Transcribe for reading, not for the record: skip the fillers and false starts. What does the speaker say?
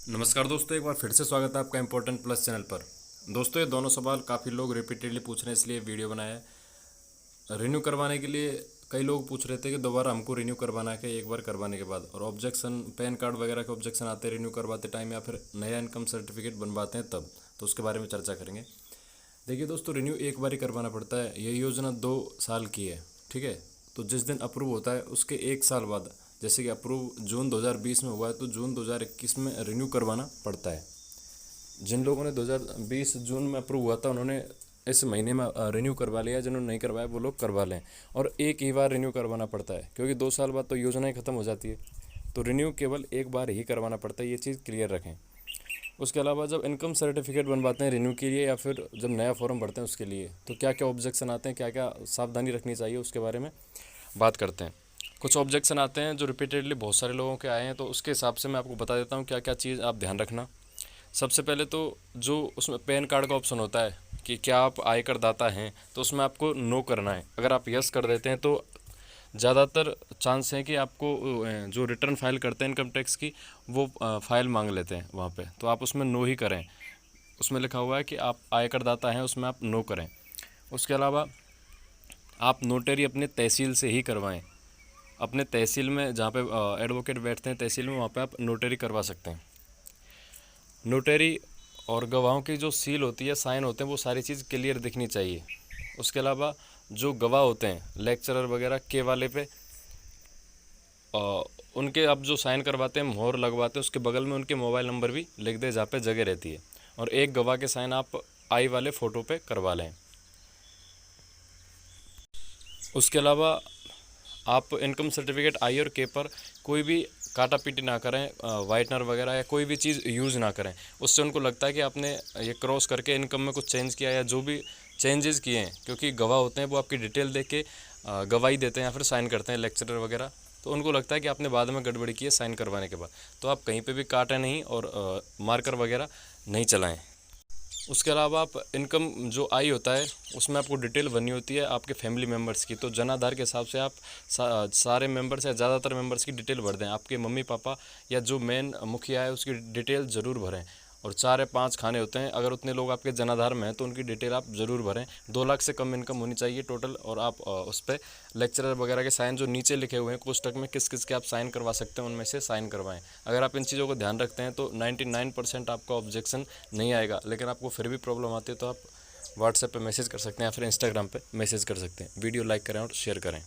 नमस्कार दोस्तों, एक बार फिर से स्वागत है आपका इम्पोर्टेंट प्लस चैनल पर। दोस्तों, ये दोनों सवाल काफ़ी लोग रिपीटेडली पूछ रहे हैं, इसलिए वीडियो बनाया है। रिन्यू करवाने के लिए कई लोग पूछ रहे थे कि दोबारा हमको रिन्यू करवाना है कि एक बार करवाने के बाद, और ऑब्जेक्शन पैन कार्ड वगैरह के ऑब्जेक्शन आते हैं रिन्यू करवाते टाइम, या फिर नया इनकम सर्टिफिकेट बनवाते हैं तब। तो उसके बारे में चर्चा करेंगे। देखिए दोस्तों, रिन्यू एक बार ही करवाना पड़ता है। ये योजना 2 साल की है, ठीक है। तो जिस दिन अप्रूव होता है उसके 1 साल बाद, जैसे कि अप्रूव जून 2020 में हुआ है, तो जून 2021 में रिन्यू करवाना पड़ता है। जिन लोगों ने 2020 जून में अप्रूव हुआ था उन्होंने इस महीने में रिन्यू करवा लिया। जिन्होंने नहीं करवाया वो लोग करवा लें। और एक ही बार रिन्यू करवाना पड़ता है, क्योंकि 2 साल बाद तो योजना ही ख़त्म हो जाती है। तो रिन्यू केवल एक बार ही करवाना पड़ता है, ये चीज़ क्लियर रखें। उसके अलावा जब इनकम सर्टिफिकेट बनवाते हैं रिन्यू के लिए, या फिर जब नया फॉर्म भरते हैं उसके लिए, तो क्या क्या ऑब्जेक्शन आते हैं, क्या क्या सावधानी रखनी चाहिए, उसके बारे में बात करते हैं। कुछ ऑब्जेक्शन आते हैं जो रिपीटेडली बहुत सारे लोगों के आए हैं, तो उसके हिसाब से मैं आपको बता देता हूँ क्या क्या चीज़ आप ध्यान रखना। सबसे पहले तो जो उसमें पैन कार्ड का ऑप्शन होता है कि क्या आप आयकर दाता हैं, तो उसमें आपको नो करना है। अगर आप यस कर देते हैं तो ज़्यादातर चांस है कि आपको जो रिटर्न फाइल करते हैं इनकम टैक्स की, वो फाइल मांग लेते हैं वहाँ पे, तो आप उसमें नो ही करें। उसमें लिखा हुआ है कि आप आयकर दाता हैं, उसमें आप नो करें। उसके अलावा आप नोटरी अपने तहसील से ही करवाएं। अपने तहसील में जहाँ पे एडवोकेट बैठते हैं तहसील में, वहाँ पे आप नोटरी करवा सकते हैं। नोटरी और गवाहों की जो सील होती है, साइन होते हैं, वो सारी चीज़ क्लियर दिखनी चाहिए। उसके अलावा जो गवाह होते हैं लेक्चरर वगैरह के वाले पे, उनके अब जो साइन करवाते हैं, मोहर लगवाते हैं, उसके बगल में उनके मोबाइल नंबर भी लिख दे जहाँ पे जगह रहती है। और एक गवाह के साइन आप आई वाले फ़ोटो पे करवा लें। उसके अलावा आप इनकम सर्टिफिकेट आई और के पर कोई भी काटा पीटी ना करें, वाइटनर वगैरह या कोई भी चीज़ यूज़ ना करें। उससे उनको लगता है कि आपने ये क्रॉस करके इनकम में कुछ चेंज किया, या जो भी चेंजेस किए हैं, क्योंकि गवाह होते हैं वो आपकी डिटेल देख के गवाही देते हैं या फिर साइन करते हैं, लेक्चरर वगैरह। तो उनको लगता है कि आपने बाद में गड़बड़ी की है साइन करवाने के बाद। तो आप कहीं पे भी काटें नहीं और मार्कर वगैरह नहीं चलाएं। उसके अलावा आप इनकम जो आई होता है उसमें आपको डिटेल भरनी होती है आपके फैमिली मेम्बर्स की। तो जन आधार के हिसाब से आप सारे मेंबर्स या ज़्यादातर मेंबर्स की डिटेल भर दें। आपके मम्मी पापा या जो मेन मुखिया है उसकी डिटेल ज़रूर भरें। और 4 या 5 खाने होते हैं, अगर उतने लोग आपके जनाधार में हैं तो उनकी डिटेल आप ज़रूर भरें। 2 लाख से कम इनकम होनी चाहिए टोटल। और आप उस पर लेक्चरर वगैरह के साइन जो नीचे लिखे हुए हैं कोष्टक में किस किस के आप साइन करवा सकते हैं, उनमें से साइन करवाएं। अगर आप इन चीज़ों को ध्यान रखते हैं तो 99% आपका ऑब्जेक्शन नहीं आएगा। लेकिन आपको फिर भी प्रॉब्लम आती है तो आप व्हाट्सएप पे मैसेज कर सकते हैं या फिर इंस्टाग्राम पे मैसेज कर सकते हैं। वीडियो लाइक करें और शेयर करें।